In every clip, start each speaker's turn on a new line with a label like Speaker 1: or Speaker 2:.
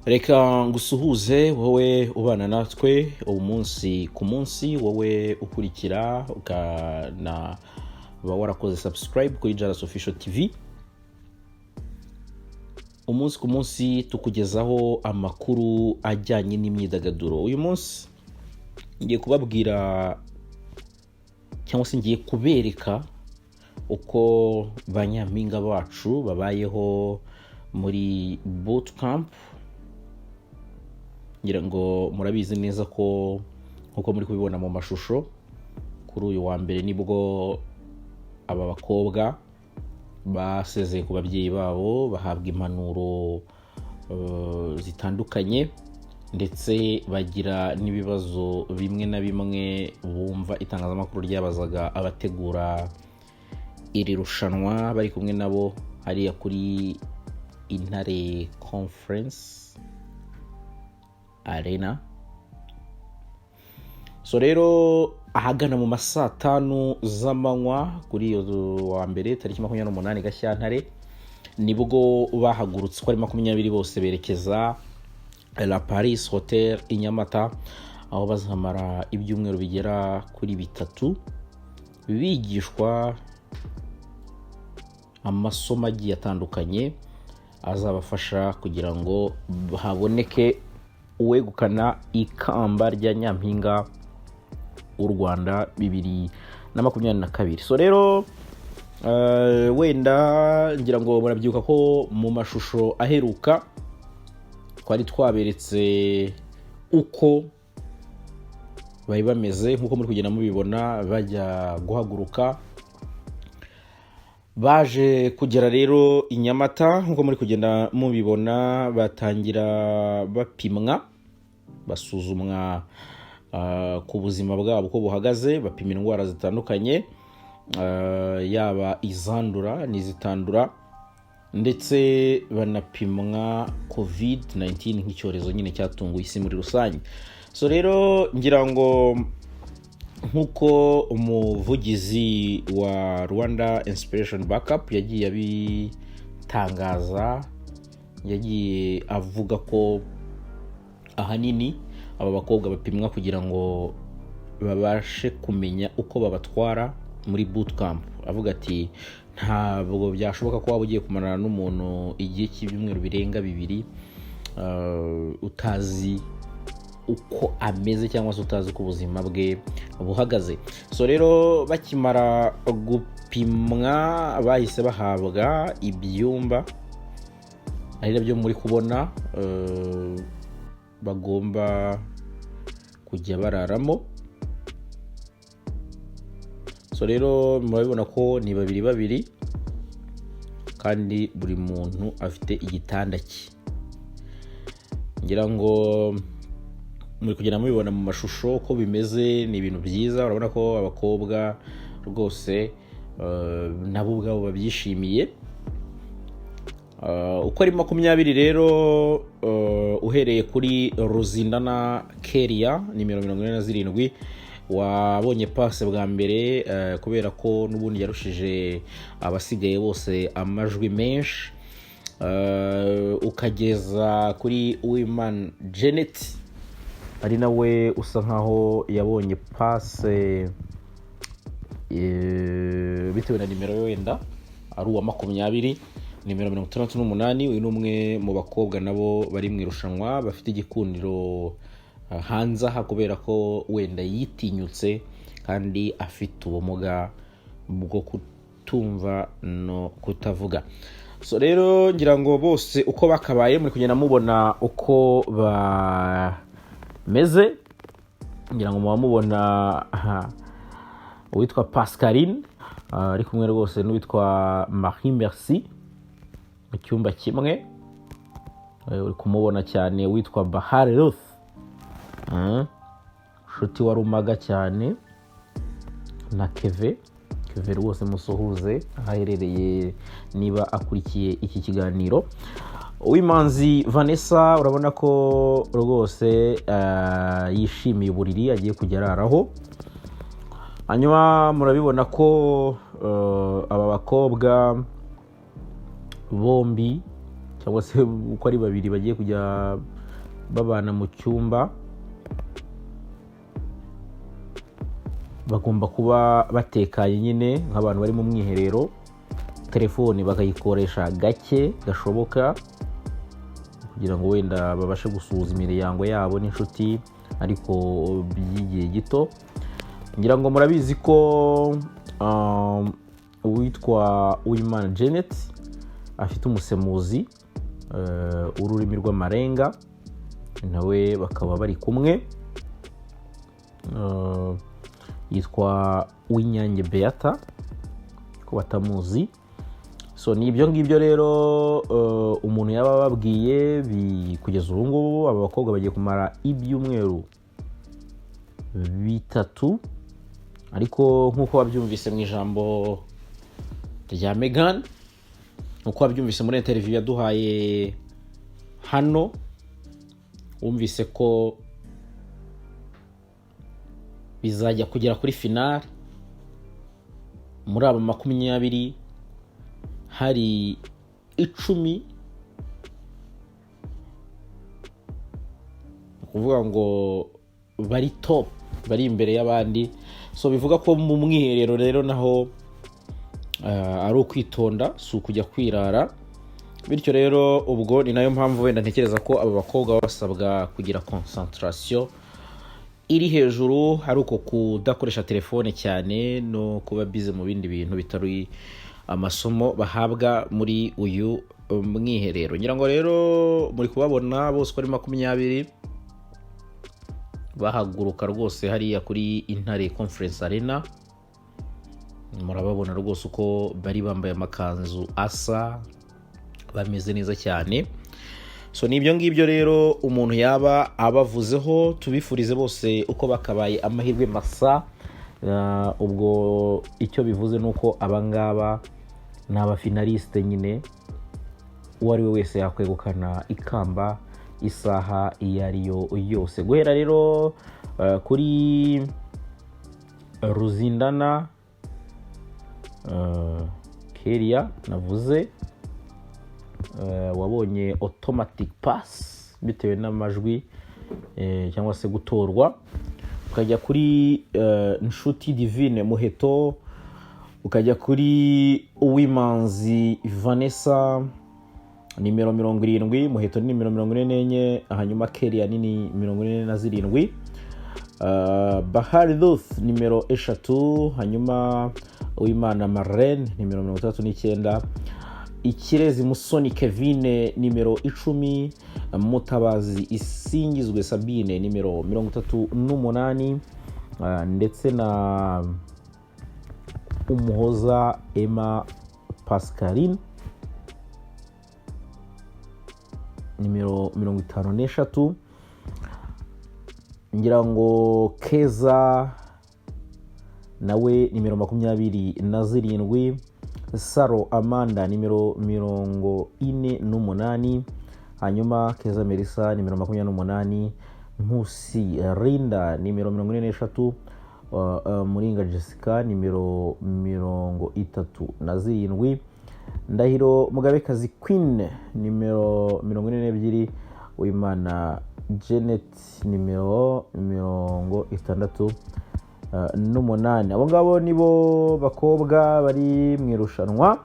Speaker 1: Reka ngusuhuze wowe ubana natwe umunsi ku munsi, wowe ukurikira ukana warakoze subscribe kuri Jaras Official TV. Umunsi ku munsi tukugezaho amakuru ajyanye n'imyidagaduro. Uyu munsi ngiye kubabwira cyangwa se ngiye kubereka uko banyampinga bacu babayeho muri bootcamp. Ngira ngo murabizi neza ko nkuko muri kubibona mu mashusho, kuri uyu wa mbere nibwo aba bakobwa basezeye ku babyeyi babo, bahabwa impanuro zitandukanye, ndetse bagira n'ibibazo bimwe na bimwe bumva itangazamakuru ryabazaga abategura iri rushanwa bari kumwe nabo hariya kuri Intare Conference Arena. So rero ahagana mu masaa 5 z'amanywa kuri iyo wa mbere tariki 28 Gashyantare nibwo bahagurutse ko ari 20 bose berekeza La Paris Hotel i Nyamata, aho bazamara ibyumweru bigera kuri 3 bigishwa amasomo agiye atandukanye azabafasha kugira ngo haboneke uwegukana ikamba rya nyampinga u Rwanda 2022. So rero wenda ngira ngo murabyuka ko mu mashusho aheruka twari twaberetse uko bari bameze, nkuko muri kugenda mubibona bajya guhaguruka. Baje kugera rero i Nyamata, nkuko muri kugenda mubibona batangira bapimwa, basuzumwa ku buzima bwabo uko buhagaze, bapima indwara zitandukanye, yaba izandura n'izitandura, ndetse banapimwa COVID-19 nk'icyorezo nyine cyatunguye isi muri rusange. So rero ngira ngo nkuko umuvugizi wa Rwanda Inspiration Backup yagiye abitangaza, yagiye avuga ko ahanini aba bakobwa bapimwa kugira ngo babashe kumenya uko babatwara muri bootcamp. Avuga ati ntabwo byashoboka ko waba ugiye kumarana n'umuntu igihe cy'ibyumweru birenga 2 utazi uko ameze cyangwa se utazi ko ubuzima bwe buhagaze. So rero bakimara gupimwa bahise bahabwa ibyumba ari nabyo muri kubona bagomba kujya bararamo. So rero murabibona ko ni 2 kandi buri muntu afite igitanda cye. Ngira ngo muri kugenda mubibona mu mashusho ko bimeze, ni ibintu byiza. Urabona ko abakobwa rwose nabo ubwabo babyishimiye. Uko ari 20 rero uhereye kuri Ruzindana Keria nimero 47 wabonye passe bwa mbere, kubera ko n'ubundi yarushije abasigaye bose amajwi menshi, ukageza kuri Uwimana Janet ari nawe usa nkaho yabonye passe bitewe na nimero wenda ari uwa 20 nimero 68. Uyu ni umwe mu bakobwa nabo bari mu irushanwa bafite igikundiro hanze aha, kubera ko wenda yitinyutse kandi afite ubumuga bwo kutumva no kutavuga. So rero ngira ngo bose uko bakabaye muri kugenda mubona uko meze. Ngira ngo mubona uwitwa Pascaline ari kumwe rwose n'uwitwa Marie Merci mu cyumba kimwe. Uri kumubona cyane witwa Bahar Ruth, shuti warumaga cyane, na Keve rwose musuhuze aherereye niba akurikiye iki kiganiro. Uwimanzi Vanessa urabona ko rwose yishimiye uburiri agiye kujya araraho. Hanyuma murabibona ko aba bakobwa bombi cyangwa se uko ari babiri bagiye kujya babana mu cyumba, bagomba kuba batekanye nyine nk'abantu bari mu mwiherero. Telefoni bakayikoresha gake gashoboka kugira ngo wenda babashe gusuhuza imiryango yabo n'inshuti, ariko by'igihe gito. Ngira ngo murabizi ko uwitwa Uwimana Janet afite umusemuzi ururimi rw'amarenga, nawe bakaba bari kumwe, yitwa Uwinyange Beata ko batamuzi. So ni ibyo ngibyo rero umuntu yaba ababwiye. Kugeza ubu ngubu aba bakobwa bagiye kumara ibyumweru 3, ariko nk'uko wabyumvise mu ijambo rya Meghan, nk'uko wabyumvise muri interview yaduhaye hano, wumvise ko bizajya kugera kuri finale. Muri aba 20 hari 10, kuvuga ngo bari top, bari imbere y'abandi. So bivuga ko mu mwiherero rero naho ari ukwitonda, si ukujya kwirara. Bityo rero ubwo ni nayo mpamvu wenda ntekereza ko aba bakobwa basabwa kugira concentration iri hejuru, hari uko kudakoresha telefone cyane no kuba bize mu bindi bintu bitari amasomo bahabwa muri uyu mwiherero. Ngira ngo rero muri kubabona bose ko ari 20 bahaguruka rwose hariya kuri Intare Conference Arena. Murababona rwose uko bari bambaye amakanzu asa, bameze neza cyane. So nibyo ngibyo rero umuntu yaba abavuzeho. Tubifurize bose uko bakabaye amahirwe masa. Ubwo icyo bivuze nuko abangaba ni abafinaliste nyine, uwo ari we wese yakwegukana ikamba isaha iyo ariyo yose. Guhera rero kuri Ruzindana Keria navuze, wabonye automatic pass bitewe n'amajwi cyangwa se gutorwa. Ukajya kuri Nshuti Divine Muheto, ukajya kuri Uwimanzi Vanessa nimero 70, Muheto ni nimero 44, hanyuma Keria ni 47, Bahari Ruth nimero 3, hanyuma Uwimana Marlene nimero 39, Ikirezi Musoni Kevine nimero 10, Mutabazi Isingizwe Sabine nimero 38, ndetse na Umuhoza Emma Pascaline nimero 53. Ngira ngo Keza nawe nimero 27, Saro Amanda nimero 48, hanyuma Keza Melissa nimero 28, Nkusi Rinda nimero 43, Muringa Jessica nimero 37, Ndahiro Mugabekazi Queen nimero 42, Uwimana Janet nimero 68. Abo ngabo nibo bakobwa bari mu irushanwa.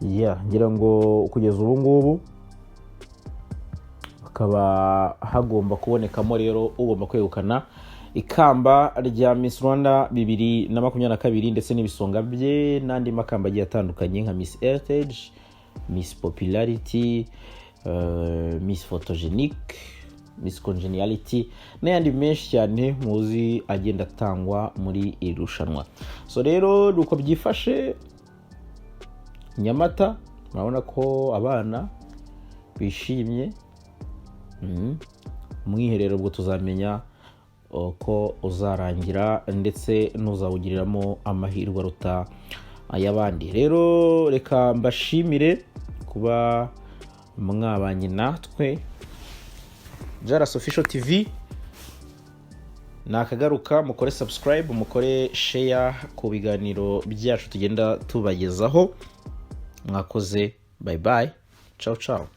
Speaker 1: Ngira ngo kugeza ubu ngubu akaba hagomba kubonekamo rero ugomba kwegukana ikamba rya Miss Rwanda 2022 ndetse n'ibisonga bye n'andi makamba agiye atandukanye nka Miss Heritage, Miss Popularity, Miss Photogenic, Miss Congeniality n'ayandi menshi cyane muzi agenda atangwa muri irushanwa. So rero uko byifashe Nyamata, murabona ko abana bishimye. Mwiherero ubwo tuzamenya ko uzarangira ndetse n'uzawugiriramo amahirwe aruta ay'abandi. Rero reka mbashimire kuba mwabanye natwe. Jaras Official TV nakagaruka, mukore subscribe, mukore share ku biganiro byacu tugenda tubagezaho. mwakoze, bye bye, ciao ciao.